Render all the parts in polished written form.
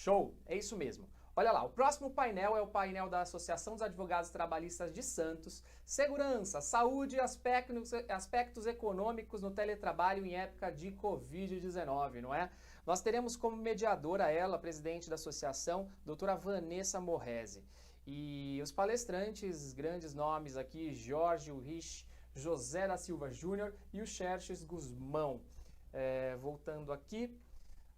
Show? É isso mesmo. Olha lá, o próximo painel é o painel da Associação dos Advogados Trabalhistas de Santos. Segurança, saúde e aspectos econômicos no teletrabalho em época de Covid-19, não é? Nós teremos como mediadora ela, presidente da associação, doutora Vanessa Morrese. E os palestrantes, grandes nomes aqui, Jorge Urrich, José da Silva Júnior e o Xerxes Guzmão. Voltando aqui,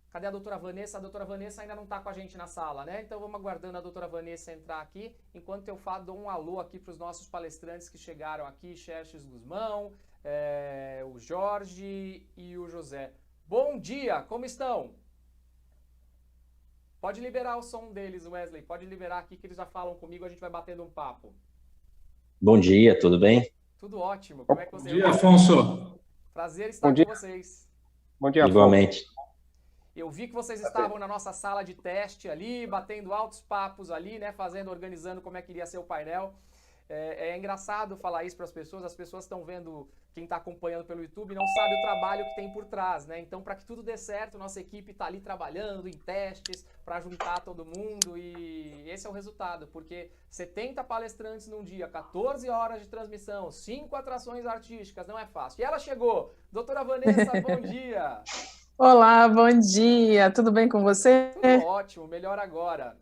cadê a doutora Vanessa? A doutora Vanessa ainda não está com a gente na sala, né? Então vamos aguardando a doutora Vanessa entrar aqui, enquanto eu dou um alô aqui para os nossos palestrantes que chegaram aqui, Xerxes Guzmão, o Jorge e o José. Bom dia, como estão? Pode liberar o som deles, Wesley, pode liberar aqui que eles já falam comigo, a gente vai batendo um papo. Bom dia, tudo bem? Tudo ótimo, como é que você... Bom dia, Afonso. Prazer estar com vocês. Bom dia, Afonso. Igualmente. Eu vi que vocês estavam na nossa sala de teste ali, batendo altos papos ali, né, organizando como é que iria ser o painel. É engraçado falar isso para as pessoas estão vendo, quem está acompanhando pelo YouTube não sabe o trabalho que tem por trás, né? Então, para que tudo dê certo, nossa equipe está ali trabalhando em testes para juntar todo mundo e esse é o resultado, porque 70 palestrantes num dia, 14 horas de transmissão, 5 atrações artísticas, não é fácil. E ela chegou, doutora Vanessa, bom dia! Olá, bom dia, tudo bem com você? Tudo ótimo, melhor agora.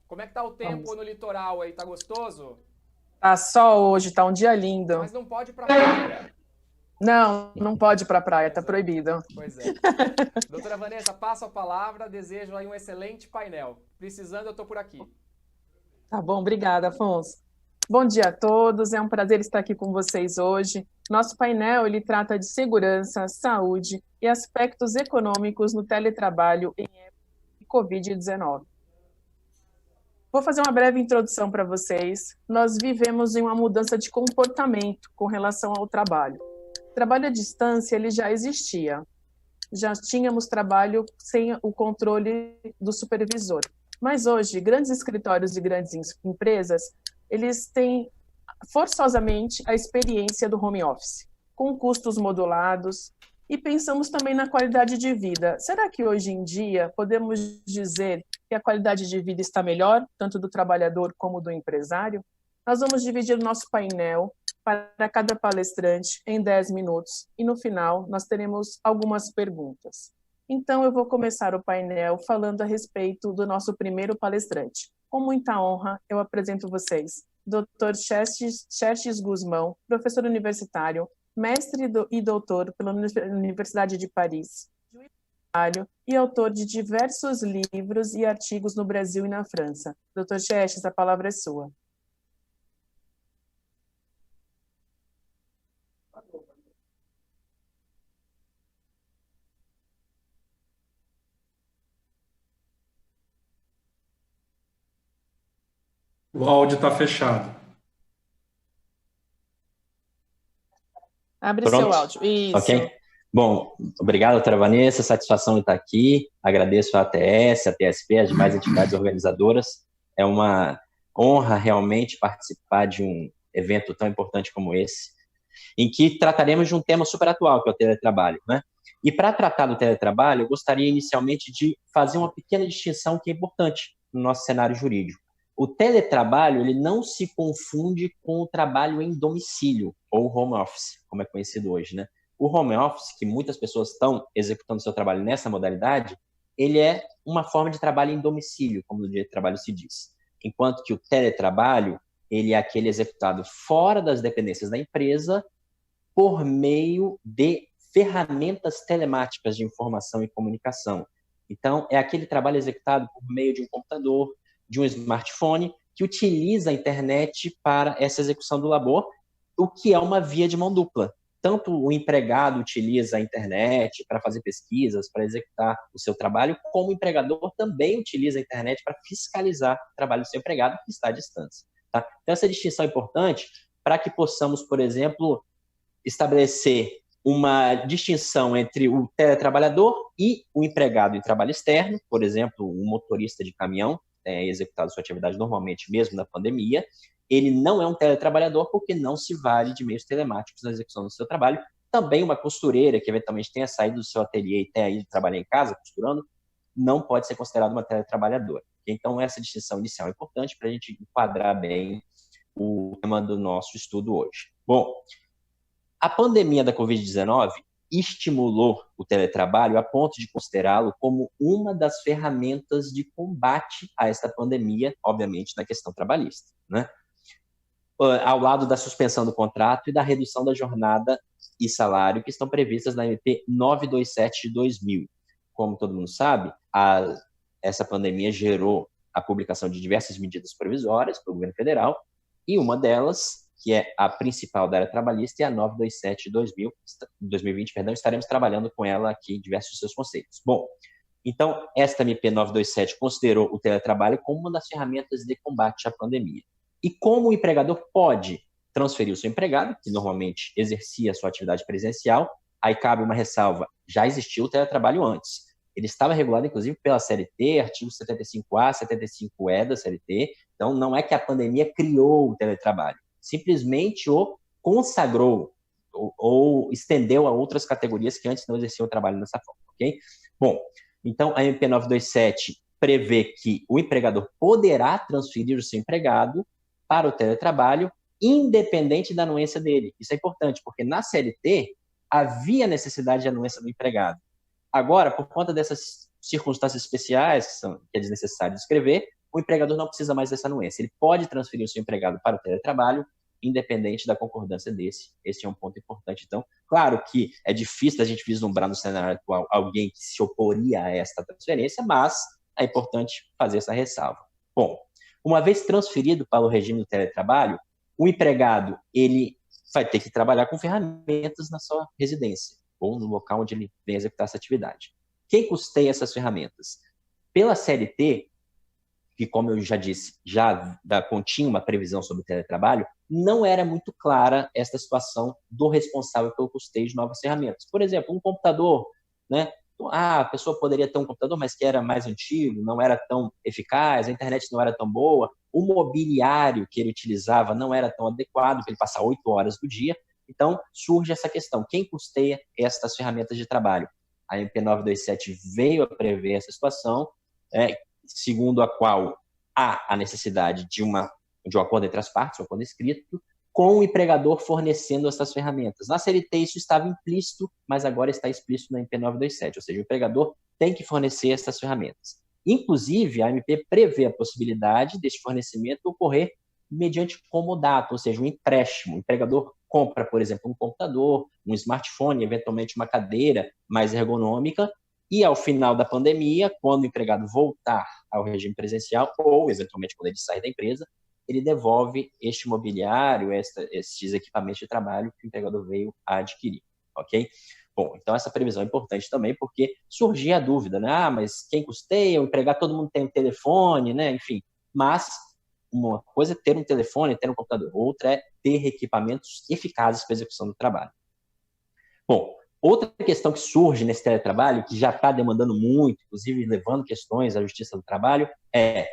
Como é que tá o tempo no litoral aí, tá gostoso? Tá sol hoje, tá um dia lindo. Mas não pode ir pra praia. Não pode ir pra praia, tá proibido. Pois é. Doutora Vanessa, passo a palavra, desejo aí um excelente painel. Precisando, eu tô por aqui. Tá bom, obrigada, Afonso. Bom dia a todos, é um prazer estar aqui com vocês hoje. Nosso painel, ele trata de segurança, saúde e aspectos econômicos no teletrabalho em época de Covid-19. Vou fazer uma breve introdução para vocês. Nós vivemos em uma mudança de comportamento com relação ao trabalho. O trabalho à distância, ele já existia. Já tínhamos trabalho sem o controle do supervisor. Mas hoje, grandes escritórios e grandes empresas, eles têm forçosamente a experiência do home office, com custos modulados, e pensamos também na qualidade de vida. Será que hoje em dia podemos dizer que a qualidade de vida está melhor, tanto do trabalhador como do empresário? Nós vamos dividir o nosso painel para cada palestrante em 10 minutos, e no final nós teremos algumas perguntas. Então eu vou começar o painel falando a respeito do nosso primeiro palestrante. Com muita honra, eu apresento vocês Dr. Xerxes Guzmão, professor universitário, mestre e doutor pela Universidade de Paris, e autor de diversos livros e artigos no Brasil e na França. Dr. Xerxes, a palavra é sua. O áudio está fechado. Abre Pronto? seu áudio. Isso. Ok? Bom, obrigado, doutora Vanessa, satisfação de estar aqui, agradeço a ATS, a TSP, as demais entidades organizadoras, é uma honra realmente participar de um evento tão importante como esse, em que trataremos de um tema super atual, que é o teletrabalho, né? E para tratar do teletrabalho, eu gostaria inicialmente de fazer uma pequena distinção que é importante no nosso cenário jurídico. O teletrabalho, ele não se confunde com o trabalho em domicílio, ou home office, como é conhecido hoje, né? O home office, que muitas pessoas estão executando seu trabalho nessa modalidade, ele é uma forma de trabalho em domicílio, como no direito do trabalho se diz. Enquanto que o teletrabalho, ele é aquele executado fora das dependências da empresa por meio de ferramentas telemáticas de informação e comunicação. Então, é aquele trabalho executado por meio de um computador, de um smartphone, que utiliza a internet para essa execução do labor, o que é uma via de mão dupla. Tanto o empregado utiliza a internet para fazer pesquisas, para executar o seu trabalho, como o empregador também utiliza a internet para fiscalizar o trabalho do seu empregado que está à distância. Tá? Então, essa distinção é importante para que possamos, por exemplo, estabelecer uma distinção entre o teletrabalhador e o empregado em trabalho externo, por exemplo, um motorista de caminhão, executado sua atividade normalmente, mesmo na pandemia, ele não é um teletrabalhador porque não se vale de meios telemáticos na execução do seu trabalho. Também uma costureira que eventualmente tenha saído do seu ateliê e tenha ido trabalhar em casa costurando, não pode ser considerada uma teletrabalhadora. Então, essa distinção inicial é importante para a gente enquadrar bem o tema do nosso estudo hoje. Bom, a pandemia da Covid-19 estimulou o teletrabalho a ponto de considerá-lo como uma das ferramentas de combate a esta pandemia, obviamente, na questão trabalhista, né? Ao lado da suspensão do contrato e da redução da jornada e salário que estão previstas na MP 927 de 2000. Como todo mundo sabe, essa pandemia gerou a publicação de diversas medidas provisórias pelo governo federal, e uma delas, que é a principal da área trabalhista, é a 927 de 2020, estaremos trabalhando com ela aqui em diversos seus conceitos. Bom, então, esta MP 927 considerou o teletrabalho como uma das ferramentas de combate à pandemia. E como o empregador pode transferir o seu empregado, que normalmente exercia a sua atividade presencial, aí cabe uma ressalva, já existiu o teletrabalho antes. Ele estava regulado, inclusive, pela CLT, artigo 75A, 75E da CLT, então não é que a pandemia criou o teletrabalho, simplesmente o consagrou ou estendeu a outras categorias que antes não exerciam o trabalho dessa forma, ok? Bom, então a MP 927 prevê que o empregador poderá transferir o seu empregado para o teletrabalho, independente da anuência dele. Isso é importante, porque na CLT havia necessidade de anuência do empregado. Agora, por conta dessas circunstâncias especiais, que é desnecessário descrever, o empregador não precisa mais dessa anuência. Ele pode transferir o seu empregado para o teletrabalho, independente da concordância desse. Esse é um ponto importante. Então, claro que é difícil a gente vislumbrar no cenário atual alguém que se oporia a esta transferência, mas é importante fazer essa ressalva. Bom, uma vez transferido para o regime do teletrabalho, o empregado ele vai ter que trabalhar com ferramentas na sua residência ou no local onde ele vem executar essa atividade. Quem custeia essas ferramentas? Pela CLT, que, como eu já disse, já continha uma previsão sobre o teletrabalho, não era muito clara esta situação do responsável pelo custeio de novas ferramentas. Por exemplo, um computador, né? A pessoa poderia ter um computador, mas que era mais antigo, não era tão eficaz, a internet não era tão boa, o mobiliário que ele utilizava não era tão adequado para ele passar 8 horas do dia. Então, surge essa questão, quem custeia estas ferramentas de trabalho? A MP 927 veio a prever essa situação, segundo a qual há a necessidade de um acordo entre as partes, um acordo escrito, com o empregador fornecendo essas ferramentas. Na CLT isso estava implícito, mas agora está explícito na MP 927, ou seja, o empregador tem que fornecer essas ferramentas. Inclusive, a MP prevê a possibilidade deste fornecimento ocorrer mediante comodato, ou seja, um empréstimo. O empregador compra, por exemplo, um computador, um smartphone, eventualmente uma cadeira mais ergonômica, e ao final da pandemia, quando o empregado voltar ao regime presencial, ou eventualmente quando ele sair da empresa, ele devolve este mobiliário, esses equipamentos de trabalho que o empregador veio a adquirir, ok? Bom, então essa previsão é importante também porque surgia a dúvida, né? Ah, mas quem custeia? O empregado, todo mundo tem um telefone, né? Enfim, mas uma coisa é ter um telefone, ter um computador, outra é ter equipamentos eficazes para a execução do trabalho. Bom, outra questão que surge nesse teletrabalho, que já está demandando muito, inclusive levando questões à Justiça do Trabalho, é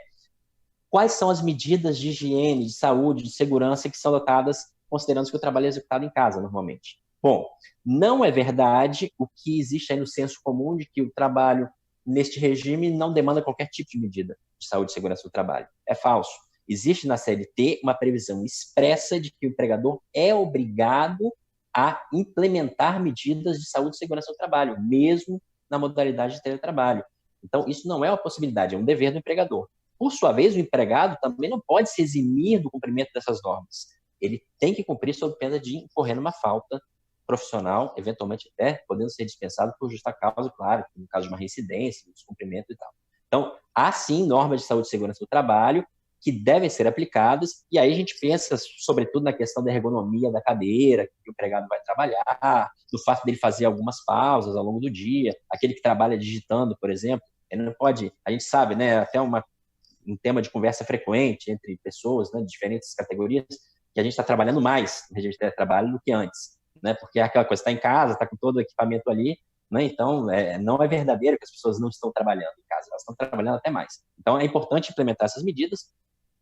quais são as medidas de higiene, de saúde, de segurança que são adotadas, considerando que o trabalho é executado em casa, normalmente. Bom, não é verdade o que existe aí no senso comum de que o trabalho neste regime não demanda qualquer tipo de medida de saúde e segurança do trabalho. É falso. Existe na CLT uma previsão expressa de que o empregador é obrigado a implementar medidas de saúde e segurança do trabalho, mesmo na modalidade de teletrabalho. Então, isso não é uma possibilidade, é um dever do empregador. Por sua vez, o empregado também não pode se eximir do cumprimento dessas normas. Ele tem que cumprir sob pena de incorrer numa falta profissional, eventualmente até podendo ser dispensado por justa causa, claro, no caso de uma reincidência, descumprimento e tal. Então, há sim normas de saúde e segurança do trabalho que devem ser aplicadas, e aí a gente pensa, sobretudo, na questão da ergonomia da cadeira, que o empregado vai trabalhar, do fato dele fazer algumas pausas ao longo do dia, aquele que trabalha digitando, por exemplo, ele não pode, a gente sabe, né, até um tema de conversa frequente entre pessoas, né, de diferentes categorias, que a gente está trabalhando mais no regime de teletrabalho do que antes, né, porque é aquela coisa, está em casa, está com todo o equipamento ali, né, então não é verdadeiro que as pessoas não estão trabalhando em casa, elas estão trabalhando até mais. Então é importante implementar essas medidas.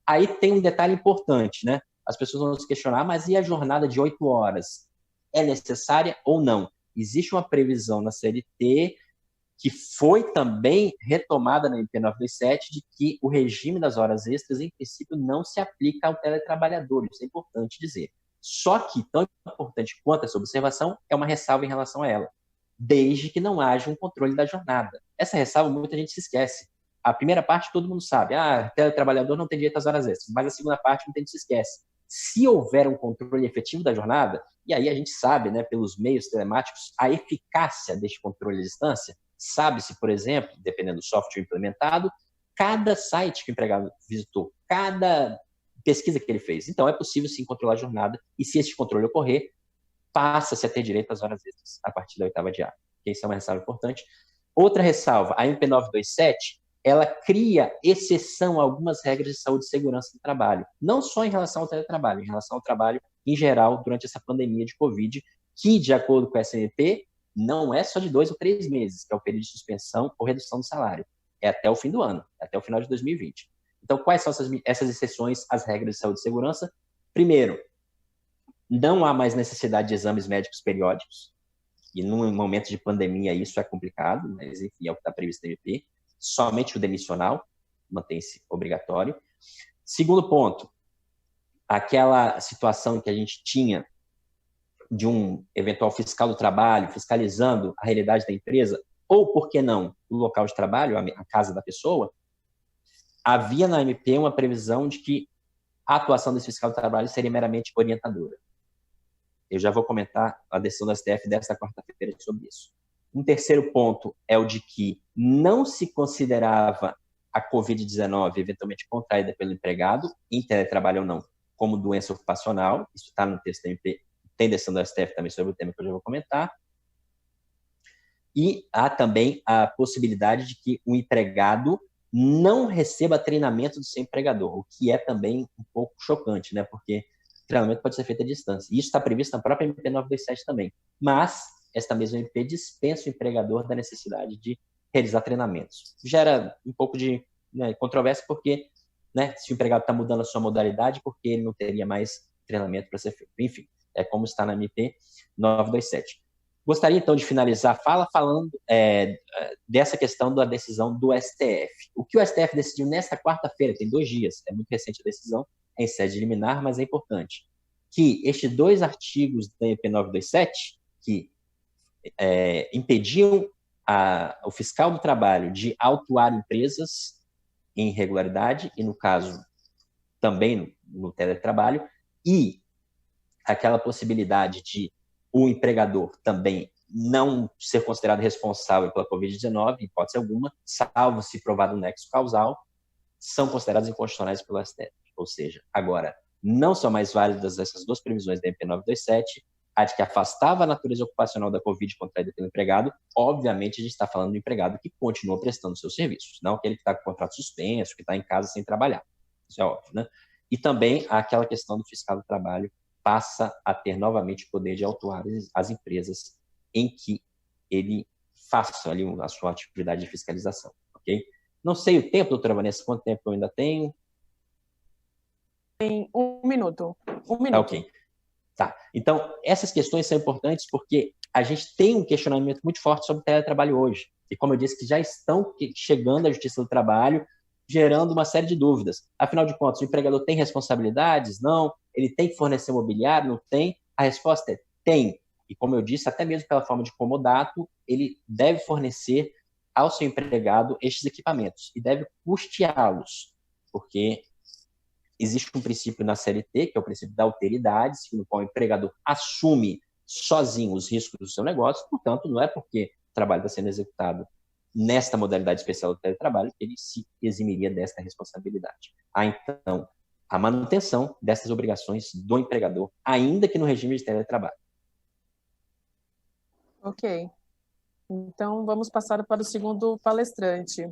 Aí tem um detalhe importante, né, as pessoas vão se questionar, mas e a jornada de 8 horas? É necessária ou não? Existe uma previsão na CLT que foi também retomada na MP 927, de que o regime das horas extras, em princípio, não se aplica ao teletrabalhador. Isso é importante dizer. Só que, tão importante quanto essa observação, é uma ressalva em relação a ela, desde que não haja um controle da jornada. Essa ressalva, muita gente se esquece. A primeira parte, todo mundo sabe. Teletrabalhador não tem direito às horas extras. Mas a segunda parte, muita gente se esquece. Se houver um controle efetivo da jornada, e aí a gente sabe, né, pelos meios telemáticos, a eficácia deste controle à distância, sabe-se, por exemplo, dependendo do software implementado, cada site que o empregado visitou, cada pesquisa que ele fez. Então, é possível, sim, controlar a jornada, e se esse controle ocorrer, passa-se a ter direito às horas extras, a partir da 8ª diária. Isso é uma ressalva importante. Outra ressalva, a MP 927, ela cria exceção a algumas regras de saúde e segurança do trabalho, não só em relação ao teletrabalho, em relação ao trabalho em geral durante essa pandemia de Covid, que, de acordo com a SMP, não é só de 2 ou 3 meses, que é o período de suspensão ou redução do salário. É até o fim do ano, até o final de 2020. Então, quais são essas exceções às regras de saúde e segurança? Primeiro, não há mais necessidade de exames médicos periódicos, e num momento de pandemia isso é complicado, mas enfim, é o que está previsto na MP. Somente o demissional mantém-se obrigatório. Segundo ponto, aquela situação que a gente tinha de um eventual fiscal do trabalho fiscalizando a realidade da empresa, ou, por que não, o local de trabalho, a casa da pessoa, havia na MP uma previsão de que a atuação desse fiscal do trabalho seria meramente orientadora. Eu já vou comentar a decisão do STF desta quarta-feira sobre isso. Um terceiro ponto é o de que não se considerava a Covid-19 eventualmente contraída pelo empregado, em teletrabalho ou não, como doença ocupacional. Isso está no texto da MP, tem decisão do STF também sobre o tema que eu já vou comentar. E há também a possibilidade de que o empregado não receba treinamento do seu empregador, o que é também um pouco chocante, né? Porque o treinamento pode ser feito à distância. E isso está previsto na própria MP 927 também. Mas esta mesma MP dispensa o empregador da necessidade de realizar treinamentos. Gera um pouco de controvérsia, porque se o empregado está mudando a sua modalidade, porque ele não teria mais treinamento para ser feito. Enfim, é como está na MP 927. Gostaria, então, de finalizar a fala falando dessa questão da decisão do STF. O que o STF decidiu nesta quarta-feira, tem 2 dias, é muito recente a decisão, é em sede liminar, mas é importante, que estes 2 artigos da MP 927, que impediam o fiscal do trabalho de autuar empresas em irregularidade, e no caso também no teletrabalho, e aquela possibilidade de o empregador também não ser considerado responsável pela Covid-19, em hipótese alguma, salvo se provado um nexo causal, são considerados inconstitucionais pelo STF. Ou seja, agora, não são mais válidas essas 2 previsões da MP 927, a de que afastava a natureza ocupacional da Covid contraída pelo empregado. Obviamente, a gente está falando do empregado que continua prestando seus serviços, não aquele que está com o contrato suspenso, que está em casa sem trabalhar. Isso é óbvio, né? E também aquela questão do fiscal do trabalho passa a ter novamente o poder de autuar as empresas em que ele faça ali a sua atividade de fiscalização, ok? Não sei o tempo, doutora Vanessa, quanto tempo eu ainda tenho? Tem 1 minuto. 1 minuto. Tá, ok. Tá. Então, essas questões são importantes porque a gente tem um questionamento muito forte sobre o teletrabalho hoje. E, como eu disse, que já estão chegando à Justiça do Trabalho, gerando uma série de dúvidas. Afinal de contas, o empregador tem responsabilidades? Não. Ele tem que fornecer mobiliário? Não tem. A resposta é tem. E, como eu disse, até mesmo pela forma de comodato, ele deve fornecer ao seu empregado estes equipamentos e deve custeá-los, porque existe um princípio na CLT, que é o princípio da alteridade, segundo o qual o empregador assume sozinho os riscos do seu negócio, portanto, não é porque o trabalho está sendo executado nesta modalidade especial do teletrabalho que ele se eximiria desta responsabilidade. Há, então, a manutenção dessas obrigações do empregador, ainda que no regime de teletrabalho. Ok. Então, vamos passar para o segundo palestrante.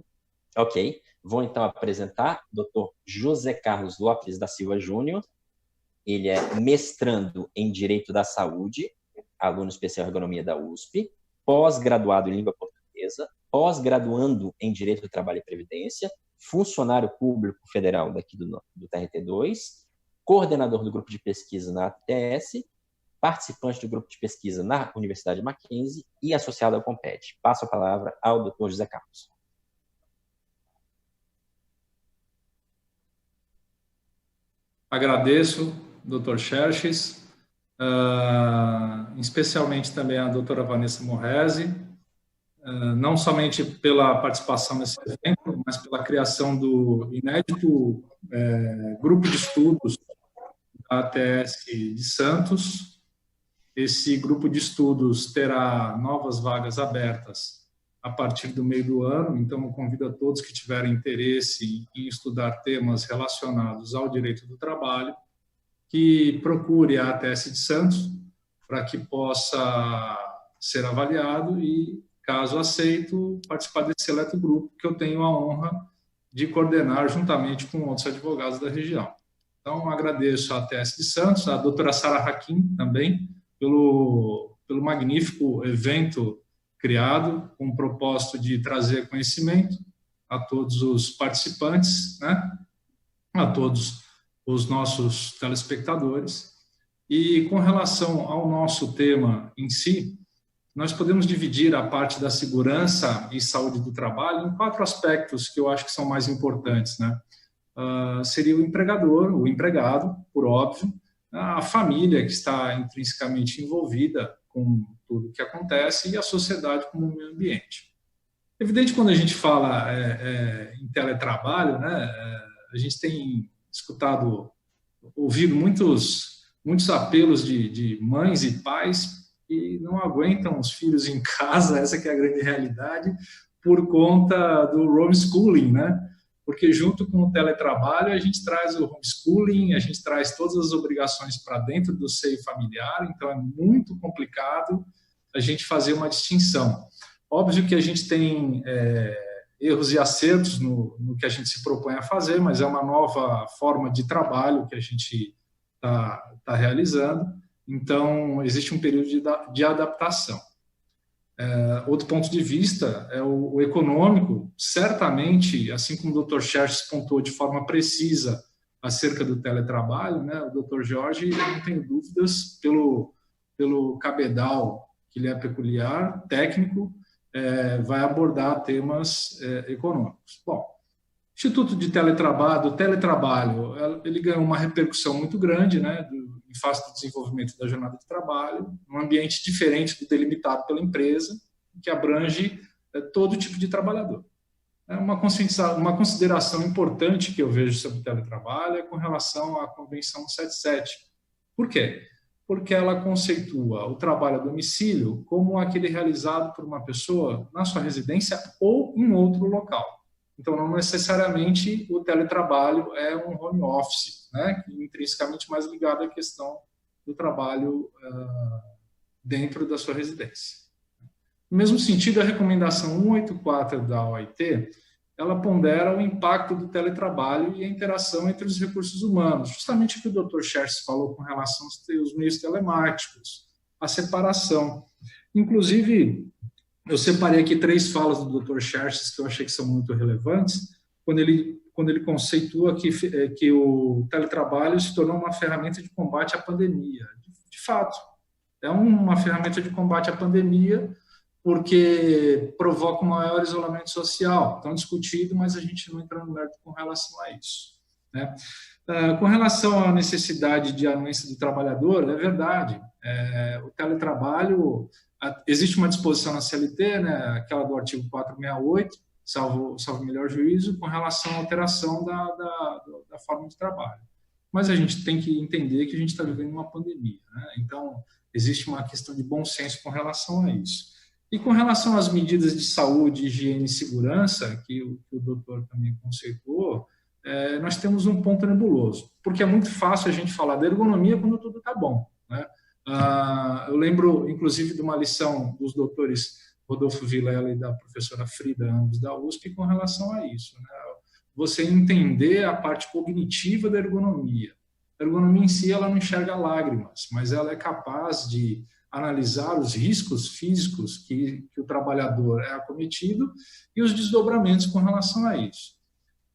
Ok. Vou, então, apresentar o Dr. José Carlos Lopes da Silva Júnior. Ele é mestrando em Direito da Saúde, aluno especial em Ergonomia da USP, pós-graduado em Língua Portuguesa, pós-graduando em Direito do Trabalho e Previdência, funcionário público federal daqui do TRT2, coordenador do grupo de pesquisa na ATS, participante do grupo de pesquisa na Universidade Mackenzie e associado ao Compete. Passo a palavra ao Dr. José Carlos. Agradeço, Dr. Xerxes, especialmente também a doutora Vanessa Morresi, não somente pela participação nesse evento, mas pela criação do inédito grupo de estudos da ATS de Santos. Esse grupo de estudos terá novas vagas abertas a partir do meio do ano, então eu convido a todos que tiverem interesse em estudar temas relacionados ao direito do trabalho, que procure a ATS de Santos para que possa ser avaliado e, caso aceito, participar desse seleto grupo que eu tenho a honra de coordenar juntamente com outros advogados da região. Então, agradeço a ATS de Santos, a doutora Sara Hakim também, pelo magnífico evento criado com o propósito de trazer conhecimento a todos os participantes, né? A todos os nossos telespectadores. E com relação ao nosso tema em si, nós podemos dividir a parte da segurança e saúde do trabalho em 4 aspectos que eu acho que são mais importantes, né? Seria o empregador, o empregado, por óbvio, a família que está intrinsecamente envolvida com tudo o que acontece e a sociedade como meio ambiente. Evidente, quando a gente fala em teletrabalho, né, a gente tem ouvido muitos apelos de mães e pais que não aguentam os filhos em casa, essa que é a grande realidade, por conta do homeschooling, né? Porque junto com o teletrabalho a gente traz o homeschooling, a gente traz todas as obrigações para dentro do seio familiar, então é muito complicado a gente fazer uma distinção. Óbvio que a gente tem erros e acertos no que a gente se propõe a fazer, mas é uma nova forma de trabalho que a gente está realizando, então existe um período de adaptação. Outro ponto de vista é o econômico. Certamente, assim como o Dr. Xerxes pontuou de forma precisa acerca do teletrabalho, né, o Dr. Jorge, eu não tenho dúvidas, pelo cabedal que lhe é peculiar, técnico, vai abordar temas econômicos. Bom, Instituto de Teletrabalho, o teletrabalho, ele ganhou uma repercussão muito grande, né, em face do desenvolvimento da jornada de trabalho, num ambiente diferente do delimitado pela empresa, que abrange todo tipo de trabalhador. Uma consideração importante que eu vejo sobre o teletrabalho é com relação à Convenção 77. Por quê? Porque ela conceitua o trabalho a domicílio como aquele realizado por uma pessoa na sua residência ou em outro local. Então, não necessariamente o teletrabalho é um home office, né, intrinsecamente mais ligado à questão do trabalho dentro da sua residência. No mesmo sentido, a recomendação 184 da OIT, ela pondera o impacto do teletrabalho e a interação entre os recursos humanos, justamente o que o Dr. Xerxes falou com relação aos meios telemáticos, a separação. Inclusive, eu separei aqui 3 falas do Dr. Xerxes que eu achei que são muito relevantes, quando ele conceitua que o teletrabalho se tornou uma ferramenta de combate à pandemia. De fato, é uma ferramenta de combate à pandemia porque provoca um maior isolamento social. Então, discutido, mas a gente não entra no mérito com relação a isso, né? Com relação à necessidade de anuência do trabalhador, é verdade. O teletrabalho, existe uma disposição na CLT, né, aquela do artigo 468, salvo melhor juízo, com relação à alteração da forma de trabalho. Mas a gente tem que entender que a gente está vivendo uma pandemia, né? Então, existe uma questão de bom senso com relação a isso. E com relação às medidas de saúde, higiene e segurança, que o doutor também conceituou, nós temos um ponto nebuloso, porque é muito fácil a gente falar da ergonomia quando tudo está bom, né? Eu lembro, inclusive, de uma lição dos doutores Rodolfo Vilela e da professora Frida, ambos da USP, com relação a isso, né? Você entender a parte cognitiva da ergonomia. A ergonomia em si, ela não enxerga lágrimas, mas ela é capaz de analisar os riscos físicos que o trabalhador é acometido e os desdobramentos com relação a isso.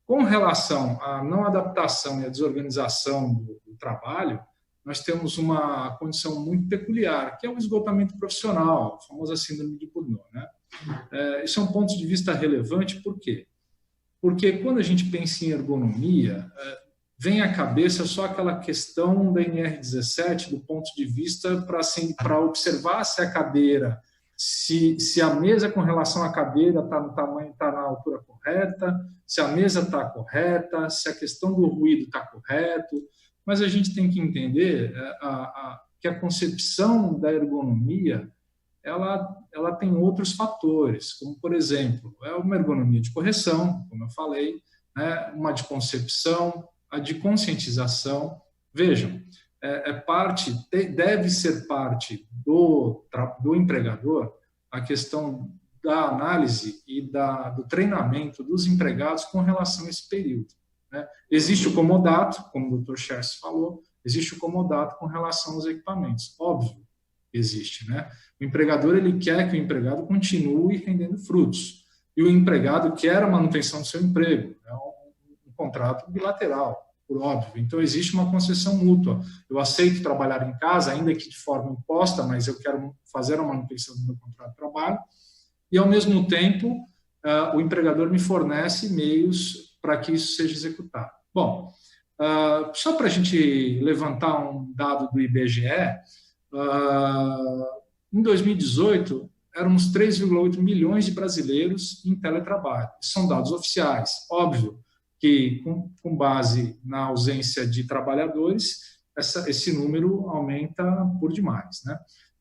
Com relação à não adaptação e à desorganização do trabalho, nós temos uma condição muito peculiar, que é o esgotamento profissional, a famosa síndrome de Burnout, né? Isso é um ponto de vista relevante, por quê? Porque quando a gente pensa em ergonomia, vem à cabeça só aquela questão da NR17, do ponto de vista para observar se a cadeira, se a mesa com relação à cadeira está no tamanho, está na altura correta, se a mesa está correta, se a questão do ruído está correto, mas a gente tem que entender que a concepção da ergonomia ela tem outros fatores, como, por exemplo, uma ergonomia de correção, como eu falei, né, uma de concepção, a de conscientização. Vejam, deve ser parte do empregador a questão da análise e do treinamento dos empregados com relação a esse período, né? Existe o comodato, como o Dr. Scherz falou, existe o comodato com relação aos equipamentos, óbvio, existe, né? O empregador, ele quer que o empregado continue rendendo frutos, e o empregado quer a manutenção do seu emprego, é um contrato bilateral, por óbvio. Então, existe uma concessão mútua. Eu aceito trabalhar em casa, ainda que de forma imposta, mas eu quero fazer a manutenção do meu contrato de trabalho, e, ao mesmo tempo, o empregador me fornece meios para que isso seja executado. Bom, só para a gente levantar um dado do IBGE, em 2018, éramos 3,8 milhões de brasileiros em teletrabalho. São dados oficiais. Óbvio que, com base na ausência de trabalhadores, esse número aumenta por demais, né?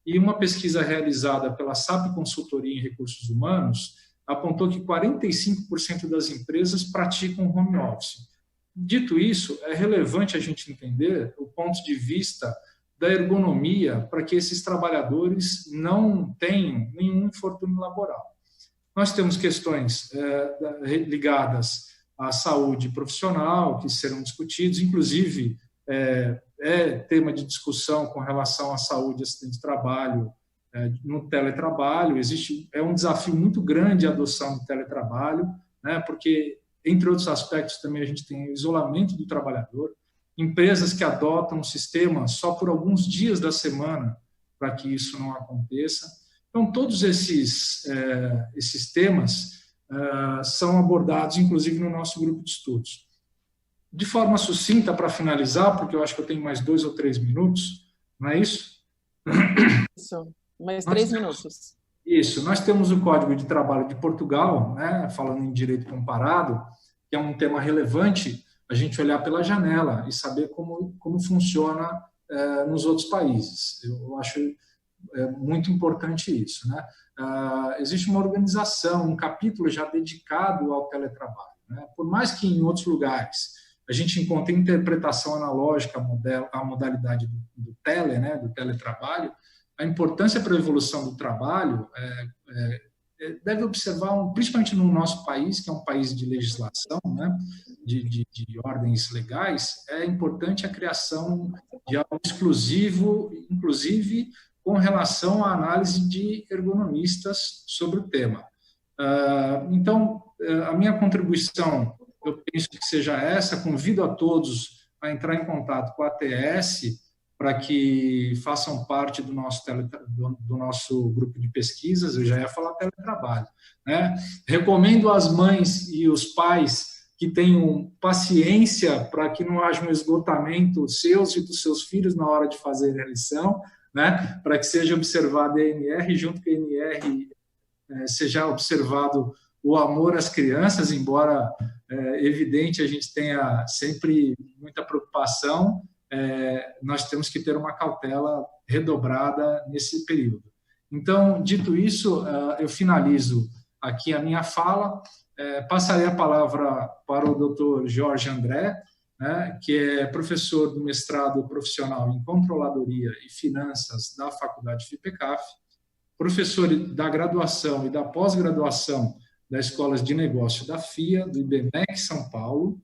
E uma pesquisa realizada pela SAP Consultoria em Recursos Humanos apontou que 45% das empresas praticam home office. Dito isso, é relevante a gente entender o ponto de vista da ergonomia para que esses trabalhadores não tenham nenhum infortúnio laboral. Nós temos questões ligadas à saúde profissional, que serão discutidos, inclusive tema de discussão com relação à saúde e acidente de trabalho no teletrabalho. É um desafio muito grande a adoção do teletrabalho, né, porque, entre outros aspectos, também a gente tem o isolamento do trabalhador, empresas que adotam um sistema só por alguns dias da semana para que isso não aconteça. Então, todos esses temas são abordados, inclusive, no nosso grupo de estudos. De forma sucinta, para finalizar, porque eu acho que eu tenho mais 2 ou 3 minutos, não é isso? Isso, mais 3 minutos. Isso, nós temos o Código de Trabalho de Portugal, né, falando em direito comparado, que é um tema relevante, a gente olhar pela janela e saber como funciona nos outros países. Eu acho muito importante isso, né? Existe uma organização, um capítulo já dedicado ao teletrabalho, né? Por mais que em outros lugares a gente encontre interpretação analógica à modalidade do né, do teletrabalho, a importância para a evolução do trabalho deve observar, principalmente no nosso país, que é um país de legislação, né, de ordens legais, é importante a criação de algo exclusivo, inclusive com relação à análise de ergonomistas sobre o tema. Então, a minha contribuição, eu penso que seja essa. Convido a todos a entrar em contato com a ATS para que façam parte do nosso grupo de pesquisas. Eu já ia falar teletrabalho, né? Recomendo às mães e os pais que tenham paciência para que não haja um esgotamento seus e dos seus filhos na hora de fazer a lição, né? Para que seja observada a NR, junto com a NR seja observado o amor às crianças, embora evidente a gente tenha sempre muita preocupação, nós temos que ter uma cautela redobrada nesse período. Então, dito isso, eu finalizo aqui a minha fala, passarei a palavra para o Dr. Jorge André, né, que é professor do mestrado profissional em Controladoria e Finanças da Faculdade FIPECAF, professor da graduação e da pós-graduação das Escolas de Negócio da FIA, do IBMEC São Paulo,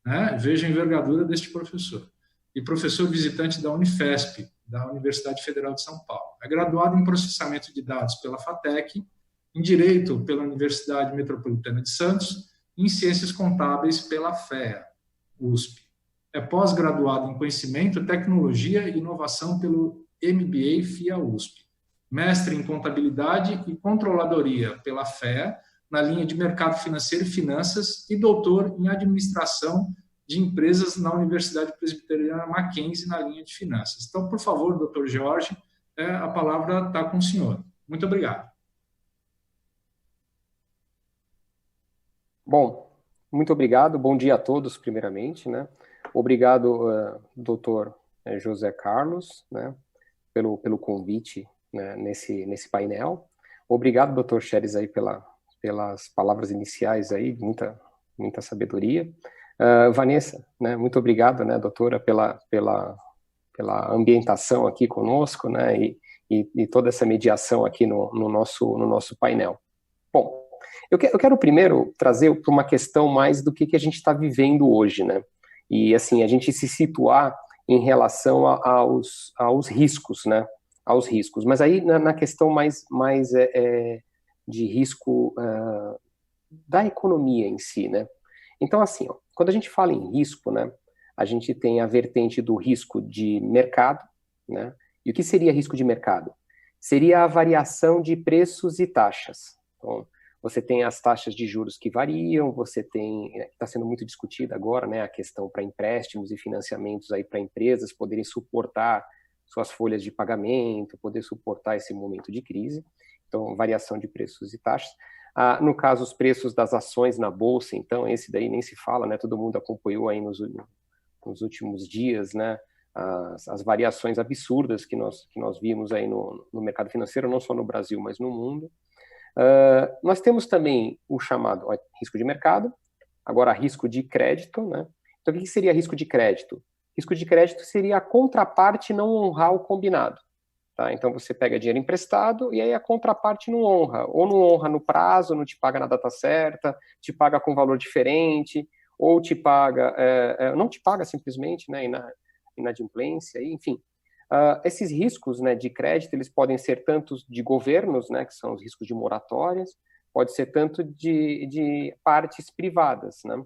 né, veja a envergadura deste professor, e professor visitante da Unifesp, da Universidade Federal de São Paulo. É graduado em Processamento de Dados pela FATEC, em Direito pela Universidade Metropolitana de Santos, e em Ciências Contábeis pela FEA, USP. é pós-graduado em Conhecimento, Tecnologia e Inovação pelo MBA FIA USP. Mestre em Contabilidade e Controladoria pela FEA, na linha de Mercado Financeiro e Finanças, e doutor em Administração de Empresas na Universidade Presbiteriana Mackenzie, na linha de Finanças. Então, por favor, doutor Jorge, a palavra está com o senhor. Muito obrigado. Bom, muito obrigado. Bom dia a todos, primeiramente, né? Obrigado, doutor José Carlos, né, pelo convite, né, nesse painel. Obrigado, doutor Scheres, aí pelas palavras iniciais aí, muita sabedoria. Vanessa, né, muito obrigado, né, doutora, pela ambientação aqui conosco, né, e toda essa mediação aqui no nosso painel. Bom, eu quero primeiro trazer para uma questão mais do que a gente está vivendo hoje, né, e assim, a gente se situar em relação aos riscos, né, aos riscos, mas aí na questão mais de risco da economia em si, né. Então, assim, ó, quando a gente fala em risco, né, a gente tem a vertente do risco de mercado, né, e o que seria risco de mercado? Seria a variação de preços e taxas. Então, você tem as taxas de juros que variam, você tem, está sendo muito discutida agora, né, a questão para empréstimos e financiamentos aí para empresas poderem suportar suas folhas de pagamento, poder suportar esse momento de crise. Então, variação de preços e taxas. No caso, os preços das ações na Bolsa, então, esse daí nem se fala, né, todo mundo acompanhou aí nos últimos dias, né, as variações absurdas que nós vimos aí no mercado financeiro, não só no Brasil, mas no mundo. Nós temos também o chamado risco de mercado, agora risco de crédito, né? Então, o que seria risco de crédito? Risco de crédito seria a contraparte não honrar o combinado. Tá? Então, você pega dinheiro emprestado e aí a contraparte não honra. Ou não honra no prazo, não te paga na data certa, te paga com valor diferente, ou te paga, não te paga simplesmente, né, inadimplência, enfim. Esses riscos, né, de crédito, eles podem ser tanto de governos, né, que são os riscos de moratórias, pode ser tanto de partes privadas, né?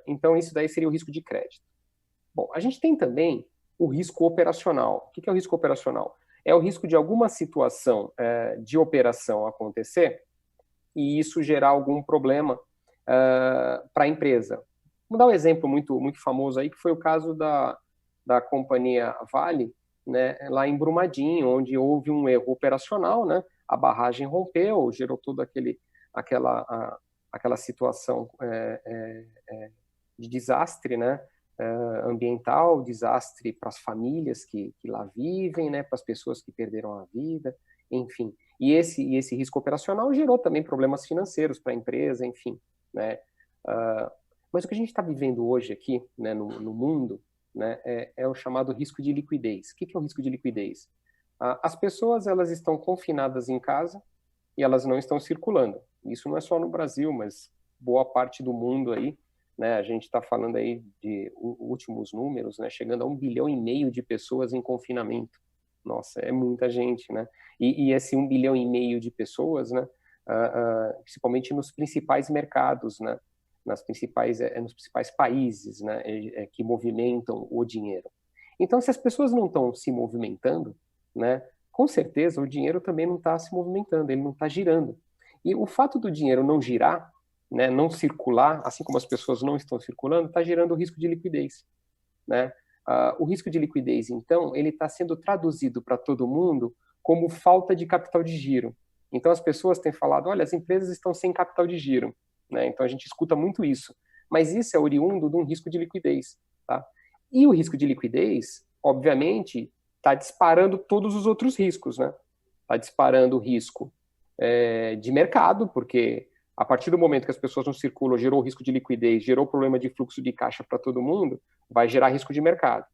Então, isso daí seria o risco de crédito. Bom, a gente tem também o risco operacional. O que é o risco operacional? É o risco de alguma situação de operação acontecer e isso gerar algum problema para a empresa. Vamos dar um exemplo muito famoso aí, que foi o caso da companhia Vale, né, lá em Brumadinho, onde houve um erro operacional, né, a barragem rompeu, gerou toda aquela situação de desastre, né, ambiental, desastre para as famílias que lá vivem, né, para as pessoas que perderam a vida, enfim. E esse risco operacional gerou também problemas financeiros para a empresa, enfim, né. Mas o que a gente está vivendo hoje aqui, né, no mundo, né, é o chamado risco de liquidez. O que é o risco de liquidez? As pessoas, elas estão confinadas em casa e elas não estão circulando. Isso não é só no Brasil, mas boa parte do mundo aí, né, a gente está falando aí de últimos números, né, chegando a 1,5 bilhão de pessoas em confinamento. Nossa, é muita gente, né? E esse 1,5 bilhão de pessoas, né, principalmente nos principais mercados, né, nos principais países, né, que movimentam o dinheiro. Então, se as pessoas não estão se movimentando, né, com certeza o dinheiro também não está se movimentando, ele não está girando. E o fato do dinheiro não girar, né, não circular, assim como as pessoas não estão circulando, está gerando o risco de liquidez, né? O risco de liquidez, então, ele está sendo traduzido para todo mundo como falta de capital de giro. Então, as pessoas têm falado, olha, as empresas estão sem capital de giro, né? Então, a gente escuta muito isso. Mas isso é oriundo de um risco de liquidez, tá? E o risco de liquidez, obviamente, está disparando todos os outros riscos, né? Está disparando o risco de mercado, porque a partir do momento que as pessoas não circulam, gerou risco de liquidez, gerou problema de fluxo de caixa para todo mundo, vai gerar risco de mercado.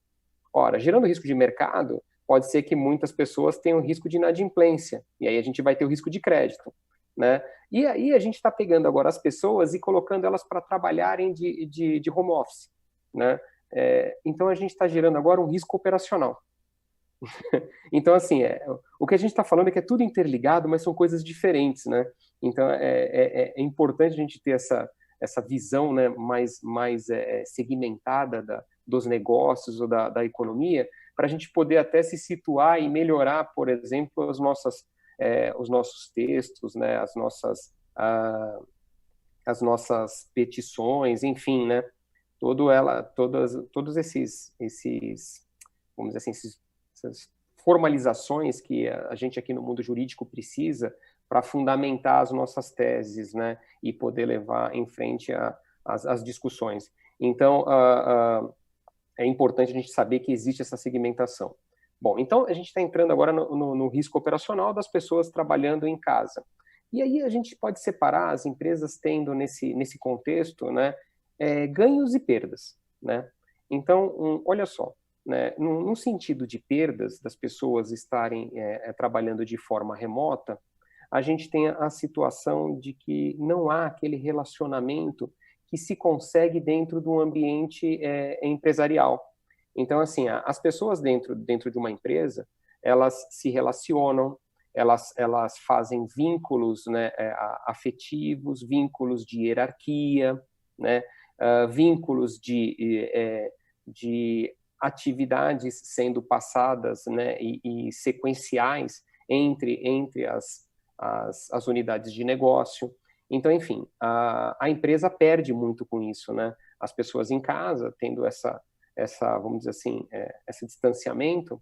Ora, gerando risco de mercado, pode ser que muitas pessoas tenham risco de inadimplência, e aí a gente vai ter o risco de crédito, né? E aí a gente está pegando agora as pessoas e colocando elas para trabalharem de home office, né? Então a gente está gerando agora um risco operacional. Então, assim, o que a gente está falando é que é tudo interligado, mas são coisas diferentes, né? Então, é importante a gente ter essa visão, né, mais segmentada dos negócios ou da economia, para a gente poder até se situar e melhorar, por exemplo, os nossos textos, né, as nossas petições, enfim, né, todos esses, vamos dizer assim, essas formalizações que a gente aqui no mundo jurídico precisa para fundamentar as nossas teses, né, e poder levar em frente as discussões. Então, é importante a gente saber que existe essa segmentação. Bom, então a gente está entrando agora no risco operacional das pessoas trabalhando em casa. E aí a gente pode separar as empresas tendo nesse contexto, né, ganhos e perdas, né? Então, olha só, né, num sentido de perdas das pessoas estarem trabalhando de forma remota, a gente tem a situação de que não há aquele relacionamento que se consegue dentro de um ambiente empresarial. Então, assim, as pessoas dentro de uma empresa, elas se relacionam, elas fazem vínculos, né, afetivos, vínculos de hierarquia, né, vínculos de atividades sendo passadas, né, e sequenciais entre as unidades de negócio. Então, enfim, a empresa perde muito com isso, né? As pessoas em casa, tendo vamos dizer assim, esse distanciamento,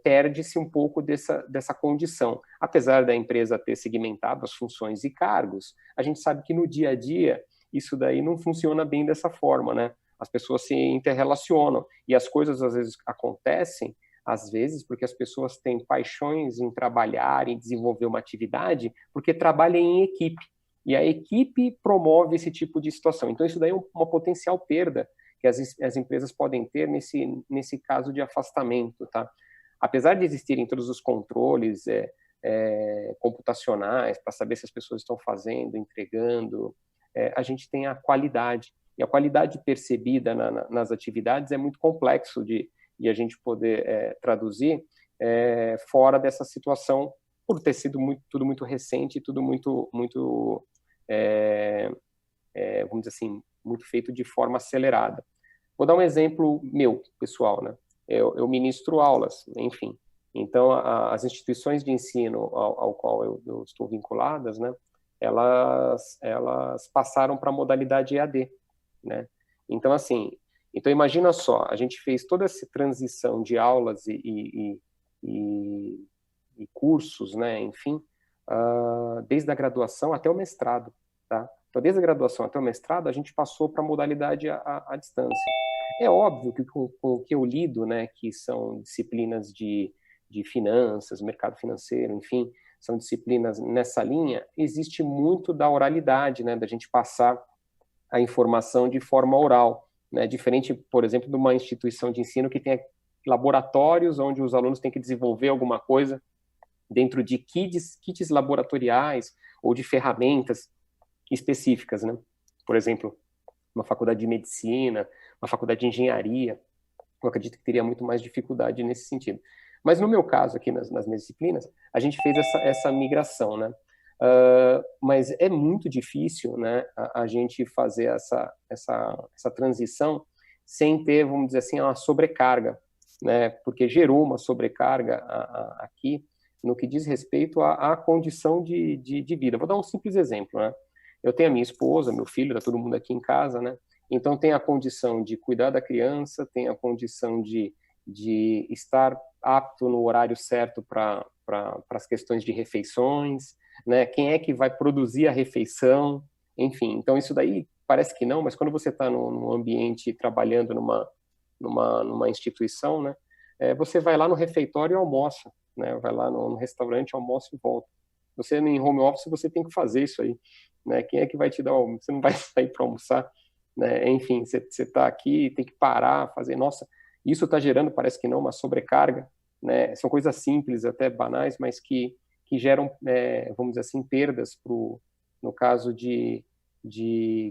perde-se um pouco dessa condição. Apesar da empresa ter segmentado as funções e cargos, a gente sabe que no dia a dia isso daí não funciona bem dessa forma, né? As pessoas se interrelacionam e as coisas às vezes acontecem, às vezes porque as pessoas têm paixões em trabalhar, em desenvolver uma atividade, porque trabalham em equipe. E a equipe promove esse tipo de situação. Então isso daí é uma potencial perda que as empresas podem ter nesse caso de afastamento, tá? Apesar de existirem todos os controles computacionais para saber se as pessoas estão fazendo, entregando, a gente tem a qualidade. E a qualidade percebida nas atividades é muito complexo de a gente poder traduzir fora dessa situação, por ter sido tudo muito recente, tudo muito vamos dizer assim, muito feito de forma acelerada. Vou dar um exemplo meu, pessoal, né? Eu ministro aulas, enfim. Então, as instituições de ensino ao qual eu estou vinculadas, né? Elas passaram para a modalidade EAD, né? Então, assim, imagina só, a gente fez toda essa transição de aulas e cursos, né? Enfim, desde a graduação até o mestrado, tá? Então, desde a graduação até o mestrado, a gente passou para a modalidade à distância. É óbvio que com o que eu lido, né, que são disciplinas de finanças, mercado financeiro, enfim, são disciplinas nessa linha, existe muito da oralidade, né, da gente passar a informação de forma oral, né, diferente, por exemplo, de uma instituição de ensino que tem laboratórios onde os alunos têm que desenvolver alguma coisa dentro de kits laboratoriais ou de ferramentas específicas, né? Por exemplo, uma faculdade de medicina, uma faculdade de engenharia, eu acredito que teria muito mais dificuldade nesse sentido. Mas no meu caso, aqui nas minhas disciplinas, a gente fez essa migração, né? Mas é muito difícil, né, a gente fazer essa transição sem ter, vamos dizer assim, uma sobrecarga, né? Porque gerou uma sobrecarga aqui no que diz respeito à condição de vida. Vou dar um simples exemplo, né? Eu tenho a minha esposa, meu filho, tá todo mundo aqui em casa, né? Então tem a condição de cuidar da criança, tem a condição de estar apto no horário certo para as questões de refeições, né? Quem é que vai produzir a refeição, enfim. Então isso daí parece que não, mas quando você está num ambiente trabalhando numa instituição, né? Você vai lá no refeitório e almoça, né? Vai lá no restaurante, almoça e volta. Você em home office você tem que fazer isso aí, né? Quem é que vai te dar? Você não vai sair para almoçar, né? Enfim, você está aqui, tem que parar, fazer. Nossa, isso está gerando, parece que não, uma sobrecarga, né? São coisas simples, até banais, mas que geram, vamos dizer assim, perdas no caso de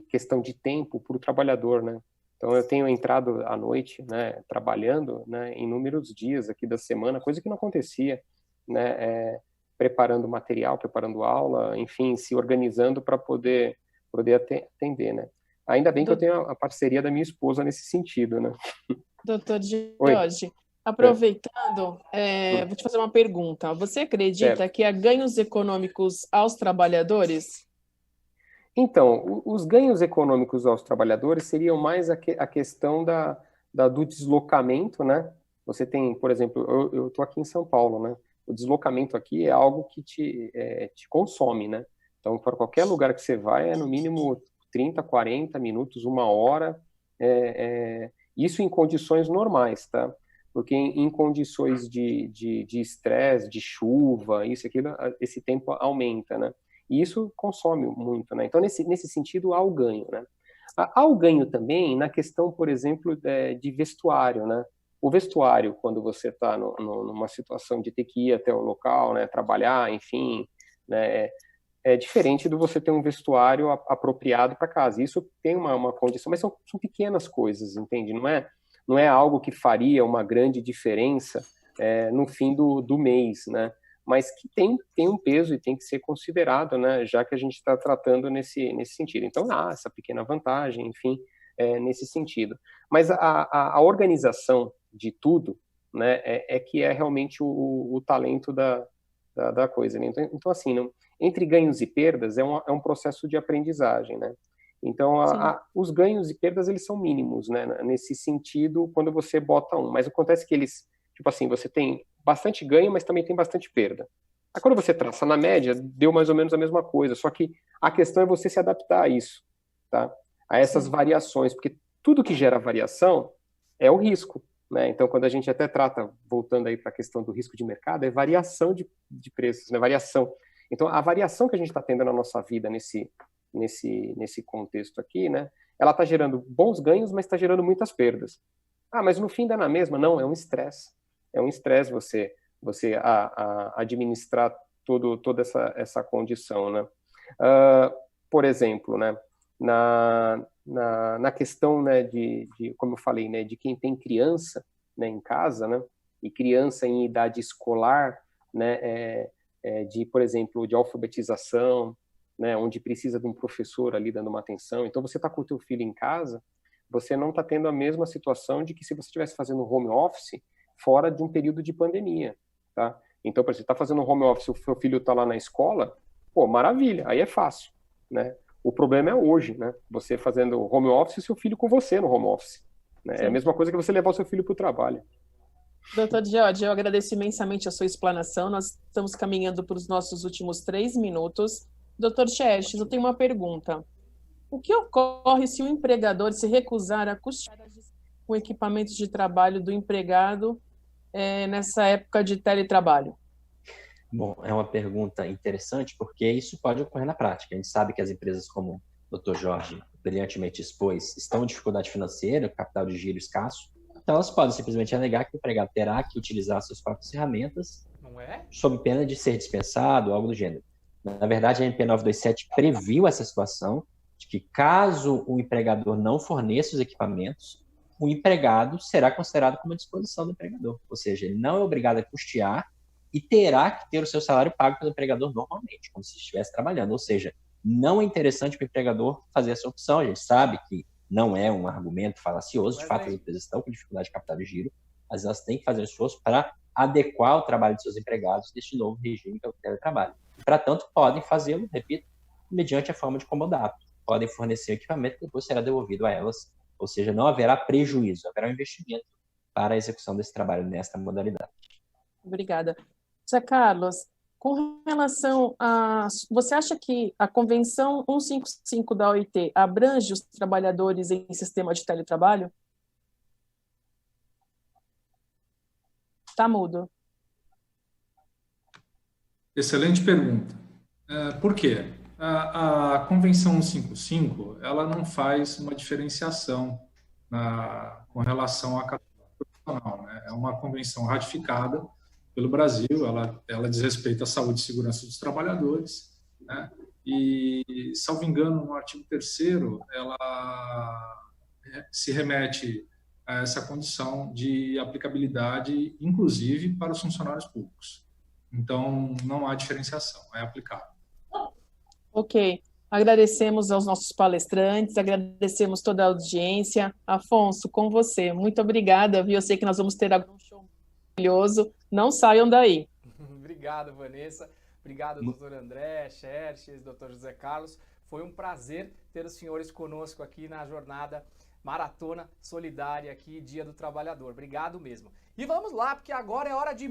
questão de tempo para o trabalhador, né? Então eu tenho entrado à noite, né, trabalhando, né, inúmeros dias aqui da semana, coisa que não acontecia, né? Preparando material, preparando aula, enfim, se organizando para poder atender, né? Ainda bem que eu tenho a parceria da minha esposa nesse sentido, né? Doutor Jorge, aproveitando, vou te fazer uma pergunta. Você acredita que há ganhos econômicos aos trabalhadores? Então, os ganhos econômicos aos trabalhadores seriam mais a questão do deslocamento, né? Você tem, por exemplo, eu estou aqui em São Paulo, né? O deslocamento aqui é algo que te consome, né? Então, para qualquer lugar que você vai, é no mínimo 30, 40 minutos, 1 hora, isso em condições normais, tá? Porque em condições de estresse, de chuva, isso e aquilo, esse tempo aumenta, né? E isso consome muito, né? Então, nesse sentido, há o ganho, né? Há o ganho também na questão, por exemplo, de vestuário, né? O vestuário, quando você está numa situação de ter que ir até o local, né, trabalhar, enfim, né, é diferente do você ter um vestuário apropriado para casa. Isso tem uma condição, mas são pequenas coisas, entende? Não é algo que faria uma grande diferença no fim do mês, né? Mas que tem um peso e tem que ser considerado, né, já que a gente está tratando nesse sentido. Então, há essa pequena vantagem, enfim, nesse sentido. Mas a organização de tudo, né, que é realmente o talento da coisa, né? Então assim, entre ganhos e perdas é um processo de aprendizagem, né? Então, os ganhos e perdas, eles são mínimos, né, nesse sentido, quando você bota mas acontece que eles, tipo assim, você tem bastante ganho, mas também tem bastante perda. Aí, quando você traça na média, deu mais ou menos a mesma coisa, só que a questão é você se adaptar a isso, tá? A essas variações, porque tudo que gera variação é o risco, né? Então, quando a gente até trata, voltando aí para a questão do risco de mercado, é variação de preços, né? Variação. Então, a variação que a gente está tendo na nossa vida nesse contexto aqui, né? Ela está gerando bons ganhos, mas está gerando muitas perdas. Mas no fim dá na mesma? Não, é um estresse. É um estresse você administrar toda essa condição, né? Por exemplo, né? Na questão, né, como eu falei, né, de quem tem criança, né, em casa, né, e criança em idade escolar, né, por exemplo, de alfabetização, né, onde precisa de um professor ali dando uma atenção. Então, você está com o teu filho em casa, você não está tendo a mesma situação de que se você estivesse fazendo home office fora de um período de pandemia, tá? Então, por exemplo, você está fazendo home office, o seu filho está lá na escola, pô, maravilha, aí é fácil, né? O problema é hoje, né? Você fazendo home office e seu filho com você no home office, né? É a mesma coisa que você levar o seu filho para o trabalho. Doutor Jorge, eu agradeço imensamente a sua explanação. Nós estamos caminhando para os nossos últimos 3 minutos. Doutor Xerxes, eu tenho uma pergunta. O que ocorre se o empregador se recusar a custear o equipamento de trabalho do empregado nessa época de teletrabalho? Bom, é uma pergunta interessante porque isso pode ocorrer na prática. A gente sabe que as empresas, como o Dr. Jorge brilhantemente expôs, estão em dificuldade financeira, capital de giro escasso, então elas podem simplesmente alegar que o empregado terá que utilizar suas próprias ferramentas, sob pena de ser dispensado, algo do gênero. Na verdade, a MP 927 previu essa situação de que, caso o empregador não forneça os equipamentos, o empregado será considerado como disposição do empregador. Ou seja, ele não é obrigado a custear e terá que ter o seu salário pago pelo empregador normalmente, como se estivesse trabalhando. Ou seja, não é interessante para o empregador fazer essa opção. A gente sabe que não é um argumento falacioso. De fato, as empresas estão com dificuldade de capital de giro, mas elas têm que fazer esforço para adequar o trabalho de seus empregados deste novo regime que é o teletrabalho. Para tanto, podem fazê-lo, repito, mediante a forma de comodato. Podem fornecer o equipamento que depois será devolvido a elas, ou seja, não haverá prejuízo, haverá um investimento para a execução desse trabalho nesta modalidade. Obrigada. Zé Carlos, com relação a... Você acha que a Convenção 155 da OIT abrange os trabalhadores em sistema de teletrabalho? Está mudo. Excelente pergunta. Por quê? A Convenção 155, ela não faz uma diferenciação com relação à categoria profissional, né? É uma convenção ratificada pelo Brasil, ela diz respeito à saúde e segurança dos trabalhadores, né? E, salvo engano, no artigo 3º, ela se remete a essa condição de aplicabilidade, inclusive para os funcionários públicos. Então, não há diferenciação, é aplicável. Ok. Agradecemos aos nossos palestrantes, agradecemos toda a audiência. Afonso, com você, muito obrigada, viu? Eu sei que nós vamos ter algum show maravilhoso, não saiam daí. Obrigado, Vanessa. Obrigado, doutor André, Xerxes, doutor José Carlos. Foi um prazer ter os senhores conosco aqui na jornada Maratona Solidária aqui, Dia do Trabalhador. Obrigado mesmo. E vamos lá, porque agora é hora de